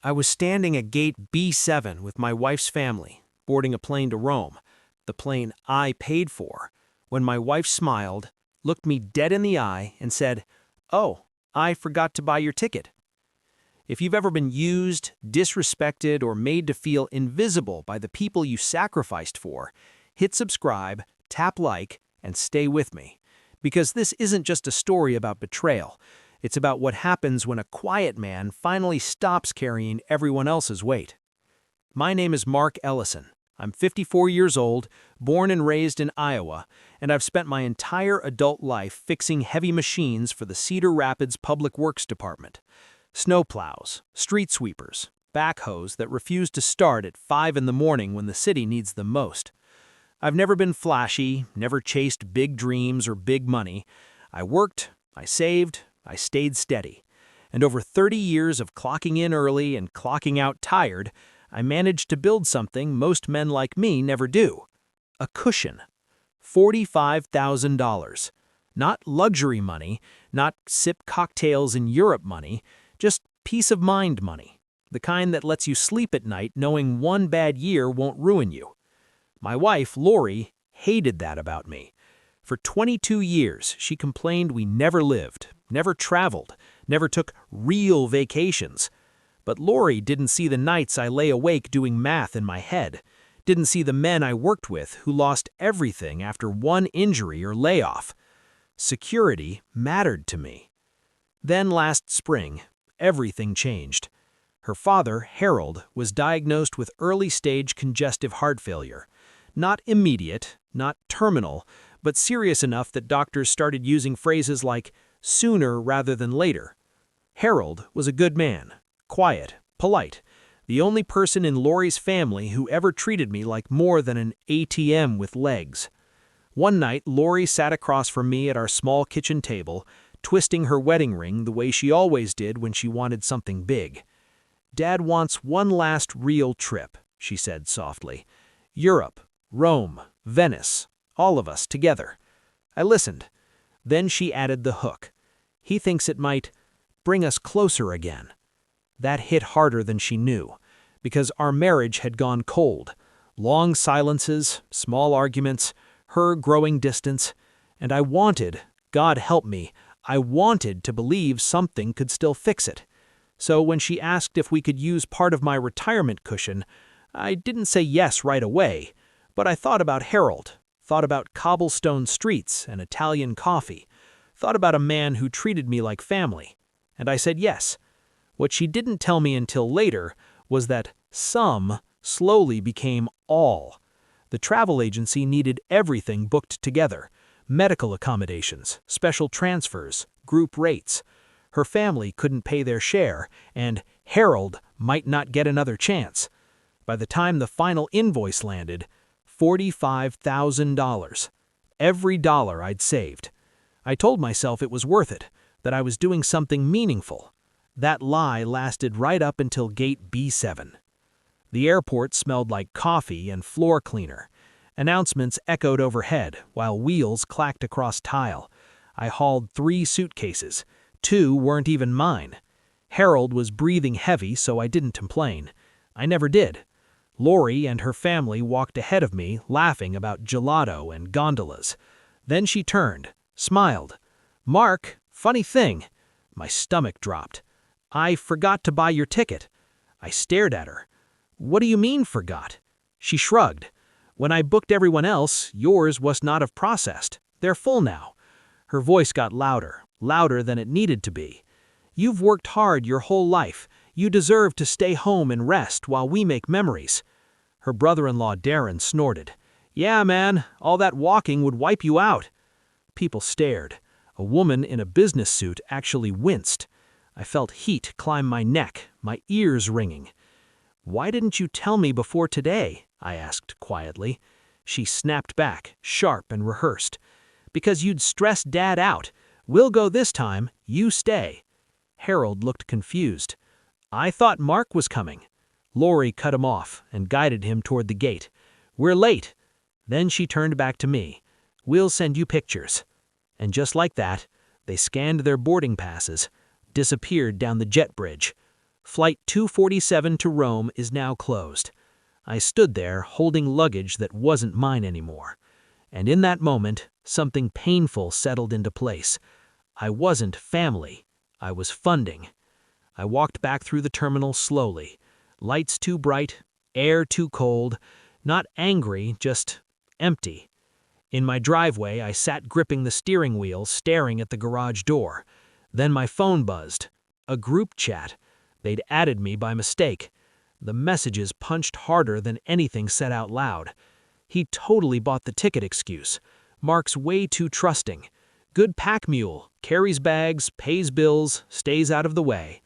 I was standing at gate B7 with my wife's family, boarding a plane to Rome, the plane I paid for, when my wife smiled, looked me dead in the eye, and said, "Oh, I forgot to buy your ticket." If you've ever been used, disrespected, or made to feel invisible by the people you sacrificed for, hit subscribe, tap like, and stay with me. Because this isn't just a story about betrayal. It's about what happens when a quiet man finally stops carrying everyone else's weight. My name is Mark Ellison. I'm 54 years old, born and raised in Iowa, and I've spent my entire adult life fixing heavy machines for the Cedar Rapids Public Works Department. Snowplows, street sweepers, backhoes that refuse to start at 5 in the morning when the city needs them most. I've never been flashy, never chased big dreams or big money. I worked, I saved, I stayed steady. And over 30 years of clocking in early and clocking out tired, I managed to build something most men like me never do. A cushion. $45,000. Not luxury money, not sip cocktails in Europe money, just peace of mind money. The kind that lets you sleep at night knowing one bad year won't ruin you. My wife, Lori, hated that about me. For 22 years, she complained we never lived, never traveled, never took real vacations. But Lori didn't see the nights I lay awake doing math in my head, didn't see the men I worked with who lost everything after one injury or layoff. Security mattered to me. Then last spring, everything changed. Her father, Harold, was diagnosed with early-stage congestive heart failure. Not immediate, not terminal, but serious enough that doctors started using phrases like sooner rather than later. Harold was a good man, quiet, polite, the only person in Lori's family who ever treated me like more than an ATM with legs. One night, Lori sat across from me at our small kitchen table, twisting her wedding ring the way she always did when she wanted something big. "Dad wants one last real trip," she said softly. "Europe, Rome, Venice, all of us together." I listened. Then she added the hook. "He thinks it might bring us closer again." That hit harder than she knew, because our marriage had gone cold. Long silences, small arguments, her growing distance, and I wanted, God help me, I wanted to believe something could still fix it. So when she asked if we could use part of my retirement cushion, I didn't say yes right away, but I thought about Harold, thought about cobblestone streets and Italian coffee, thought about a man who treated me like family, and I said yes. What she didn't tell me until later was that some slowly became all. The travel agency needed everything booked together: medical accommodations, special transfers, group rates. Her family couldn't pay their share, and Harold might not get another chance. By the time the final invoice landed, $45,000. Every dollar I'd saved. I told myself it was worth it, that I was doing something meaningful. That lie lasted right up until gate B7. The airport smelled like coffee and floor cleaner. Announcements echoed overhead, while wheels clacked across tile. I hauled 3 suitcases. 2 weren't even mine. Harold was breathing heavy, so I didn't complain. I never did. Lori and her family walked ahead of me, laughing about gelato and gondolas. Then she turned, smiled. "Mark, funny thing." My stomach dropped. "I forgot to buy your ticket." I stared at her. "What do you mean, forgot?" She shrugged. "When I booked everyone else, yours was not have processed. They're full now." Her voice got louder, louder than it needed to be. "You've worked hard your whole life. You deserve to stay home and rest while we make memories." Her brother-in-law Darren snorted. "Yeah, man, all that walking would wipe you out." People stared. A woman in a business suit actually winced. I felt heat climb my neck, my ears ringing. "Why didn't you tell me before today?" I asked quietly. She snapped back, sharp and rehearsed. "Because you'd stress Dad out. We'll go this time, you stay." Harold looked confused. "I thought Mark was coming." Lori cut him off and guided him toward the gate. "We're late." Then she turned back to me. "We'll send you pictures." And just like that, they scanned their boarding passes, disappeared down the jet bridge. Flight 247 to Rome is now closed. I stood there holding luggage that wasn't mine anymore. And in that moment, something painful settled into place. I wasn't family. I was funding. I walked back through the terminal slowly. Lights too bright, air too cold. Not angry, just empty. In my driveway, I sat gripping the steering wheel, staring at the garage door. Then my phone buzzed. A group chat. They'd added me by mistake. The messages punched harder than anything said out loud. He totally bought the ticket excuse. Mark's way too trusting. Good pack mule, carries bags, pays bills, stays out of the way.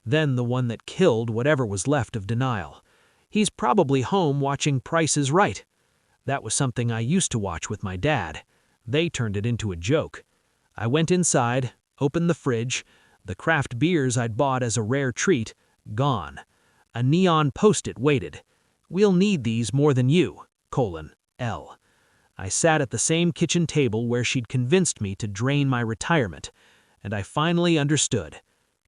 Then the one that killed whatever was left of denial. He's probably home watching Price is Right. That was something I used to watch with my dad. They turned it into a joke. I went inside, opened the fridge. The craft beers I'd bought as a rare treat, gone. A neon post-it waited. "We'll need these more than you, L." I sat at the same kitchen table where she'd convinced me to drain my retirement, and I finally understood.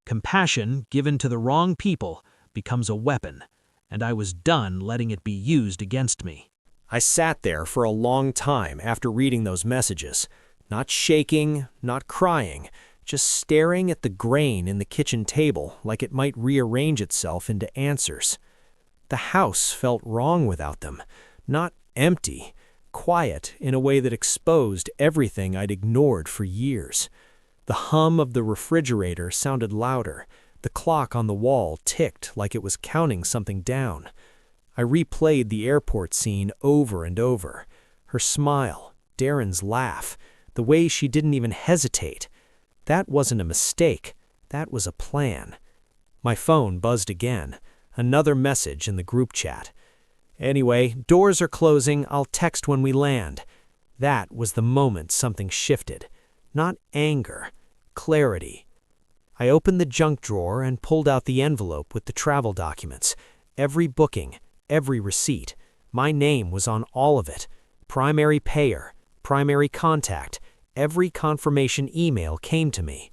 Compassion given to the wrong people becomes a weapon, and I was done letting it be used against me. I sat there for a long time after reading those messages, not shaking, not crying, just staring at the grain in the kitchen table like it might rearrange itself into answers. The house felt wrong without them, not empty, quiet in a way that exposed everything I'd ignored for years. The hum of the refrigerator sounded louder. The clock on the wall ticked like it was counting something down. I replayed the airport scene over and over. Her smile, Darren's laugh, the way she didn't even hesitate. That wasn't a mistake. That was a plan. My phone buzzed again. Another message in the group chat. "Anyway, doors are closing. I'll text when we land." That was the moment something shifted. Not anger, clarity. I opened the junk drawer and pulled out the envelope with the travel documents. Every booking, every receipt. My name was on all of it. Primary payer, primary contact. Every confirmation email came to me.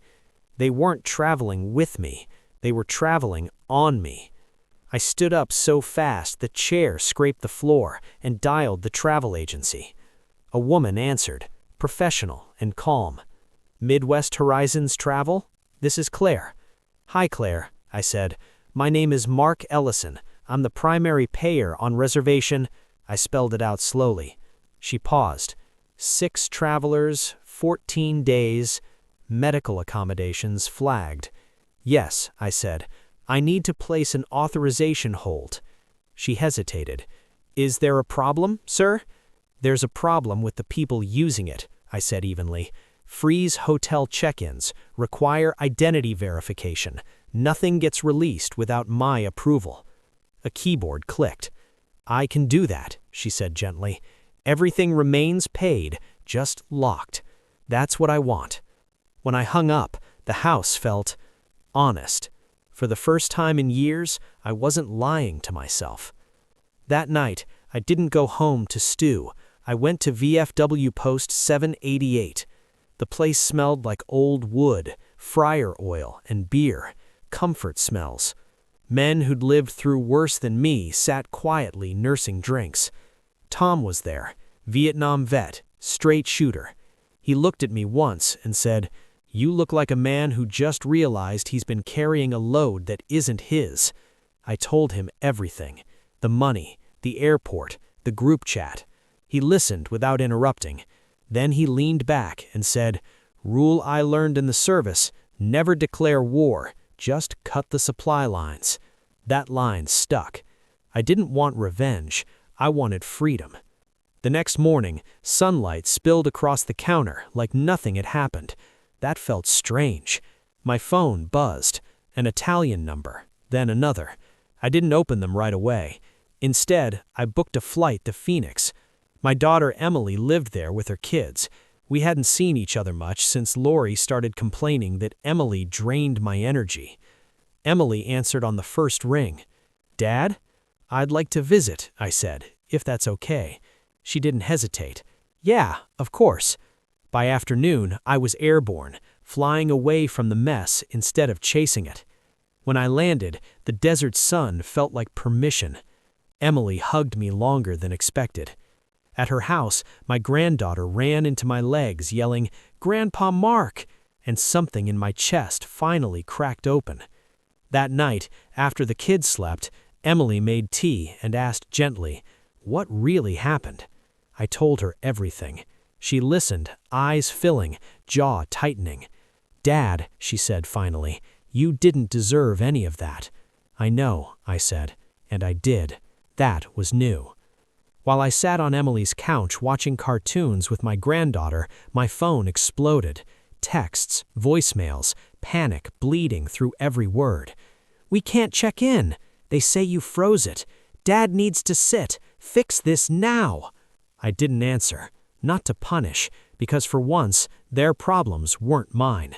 They weren't traveling with me. They were traveling on me. I stood up so fast the chair scraped the floor and dialed the travel agency. A woman answered, professional and calm. "Midwest Horizons Travel? This is Claire." "Hi, Claire," I said. "My name is Mark Ellison. I'm the primary payer on reservation." I spelled it out slowly. She paused. 6 travelers, 14 days, medical accommodations flagged. "Yes," I said. "I need to place an authorization hold." She hesitated. "Is there a problem, sir?" "There's a problem with the people using it," I said evenly. "Freeze hotel check-ins, require identity verification. Nothing gets released without my approval." A keyboard clicked. "I can do that," she said gently. "Everything remains paid, just locked. That's what I want." When I hung up, the house felt honest. For the first time in years, I wasn't lying to myself. That night, I didn't go home to stew. I went to VFW Post 788. The place smelled like old wood, fryer oil, and beer. Comfort smells. Men who'd lived through worse than me sat quietly nursing drinks. Tom was there, Vietnam vet, straight shooter. He looked at me once and said, "You look like a man who just realized he's been carrying a load that isn't his." I told him everything. The money, the airport, the group chat. He listened without interrupting. Then he leaned back and said, "Rule I learned in the service, never declare war, just cut the supply lines." That line stuck. I didn't want revenge. I wanted freedom. The next morning, sunlight spilled across the counter like nothing had happened. That felt strange. My phone buzzed. An Italian number, then another. I didn't open them right away. Instead, I booked a flight to Phoenix. My daughter Emily lived there with her kids. We hadn't seen each other much since Lori started complaining that Emily drained my energy. Emily answered on the first ring. "Dad? I'd like to visit," I said, "if that's okay." She didn't hesitate. "Yeah, of course." By afternoon, I was airborne, flying away from the mess instead of chasing it. When I landed, the desert sun felt like permission. Emily hugged me longer than expected. At her house, my granddaughter ran into my legs yelling, "Grandpa Mark!" and something in my chest finally cracked open. That night, after the kids slept, Emily made tea and asked gently, "What really happened?" I told her everything. She listened, eyes filling, jaw tightening. "Dad," she said finally, "you didn't deserve any of that." "I know," I said, and I did. That was new. While I sat on Emily's couch watching cartoons with my granddaughter, my phone exploded. Texts, voicemails, panic bleeding through every word. "We can't check in. They say you froze it. Dad needs to sit. Fix this now." I didn't answer, not to punish, because for once, their problems weren't mine.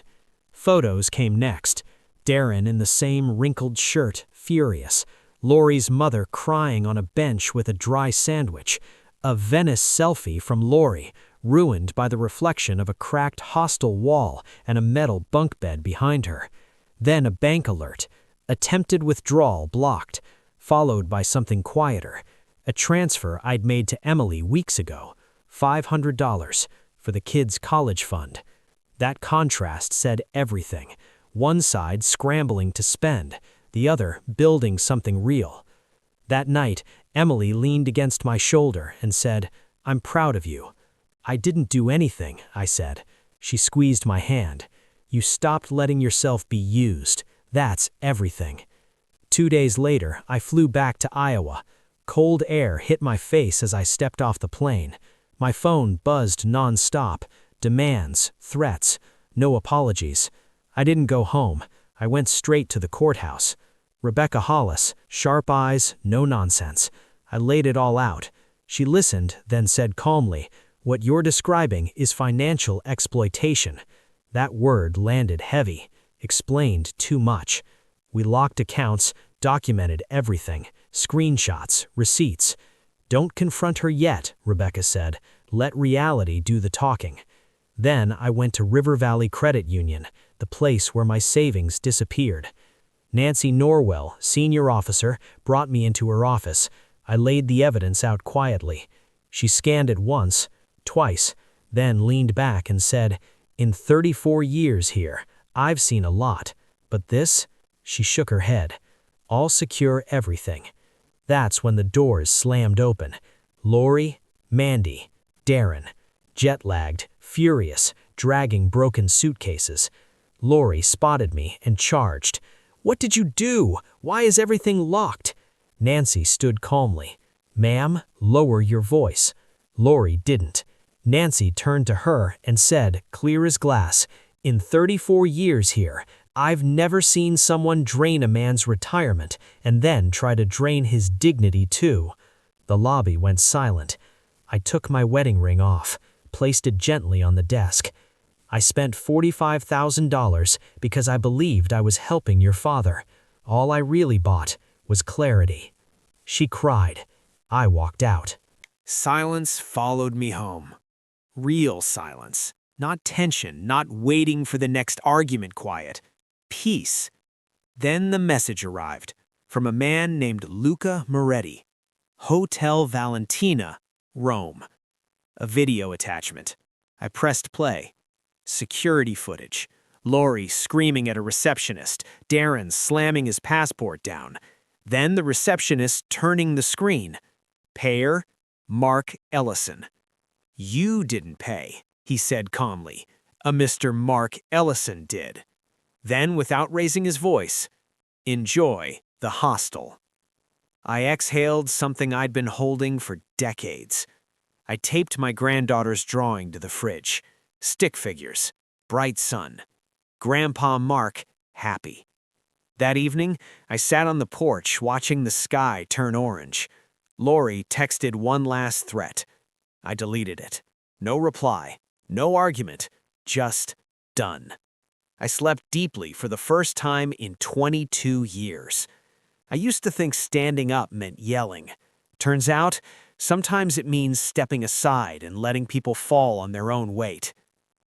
Photos came next. Darren in the same wrinkled shirt, furious. Lori's mother crying on a bench with a dry sandwich. A Venice selfie from Lori, ruined by the reflection of a cracked hostel wall and a metal bunk bed behind her. Then a bank alert. Attempted withdrawal blocked, followed by something quieter. A transfer I'd made to Emily weeks ago. $500 for the kids' college fund. That contrast said everything. One side scrambling to spend, the other building something real. That night, Emily leaned against my shoulder and said, "I'm proud of you." "I didn't do anything," I said. She squeezed my hand. "You stopped letting yourself be used. That's everything." 2 days later, I flew back to Iowa. Cold air hit my face as I stepped off the plane. My phone buzzed nonstop. Demands, threats, no apologies. I didn't go home. I went straight to the courthouse. Rebecca Hollis, sharp eyes, no nonsense. I laid it all out. She listened, then said calmly, "What you're describing is financial exploitation." That word landed heavy, explained too much. We locked accounts, documented everything, screenshots, receipts. "Don't confront her yet," Rebecca said. "Let reality do the talking." Then I went to River Valley Credit Union, the place where my savings disappeared. Nancy Norwell, senior officer, brought me into her office. I laid the evidence out quietly. She scanned it once, twice, then leaned back and said, "In 34 years here, I've seen a lot, but this?" She shook her head. "I'll secure everything." That's when the doors slammed open. Lori, Mandy, Darren, jet-lagged, furious, dragging broken suitcases. Lori spotted me and charged. "What did you do? Why is everything locked?" Nancy stood calmly. "Ma'am, lower your voice." Lori didn't. Nancy turned to her and said, clear as glass, "In 34 years here, I've never seen someone drain a man's retirement and then try to drain his dignity too." The lobby went silent. I took my wedding ring off, placed it gently on the desk. "I spent $45,000 because I believed I was helping your father. All I really bought was clarity." She cried. I walked out. Silence followed me home. Real silence. Not tension, not waiting for the next argument quiet. Peace. Then the message arrived from a man named Luca Moretti. Hotel Valentina, Rome. A video attachment. I pressed play. Security footage. Lori screaming at a receptionist, Darren slamming his passport down. Then the receptionist turning the screen. Payer, Mark Ellison. "You didn't pay," he said calmly. "A Mr. Mark Ellison did." Then, without raising his voice, "Enjoy the hostel." I exhaled something I'd been holding for decades. I taped my granddaughter's drawing to the fridge. Stick figures, bright sun. Grandpa Mark, happy. That evening, I sat on the porch watching the sky turn orange. Lori texted one last threat. I deleted it. No reply, no argument, just done. I slept deeply for the first time in 22 years. I used to think standing up meant yelling. Turns out, sometimes it means stepping aside and letting people fall on their own weight.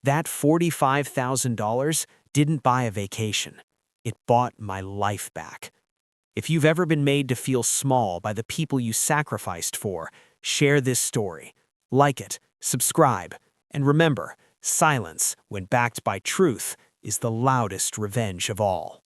That $45,000 didn't buy a vacation. It bought my life back. If you've ever been made to feel small by the people you sacrificed for, share this story. Like it, subscribe, and remember, silence, when backed by truth, is the loudest revenge of all.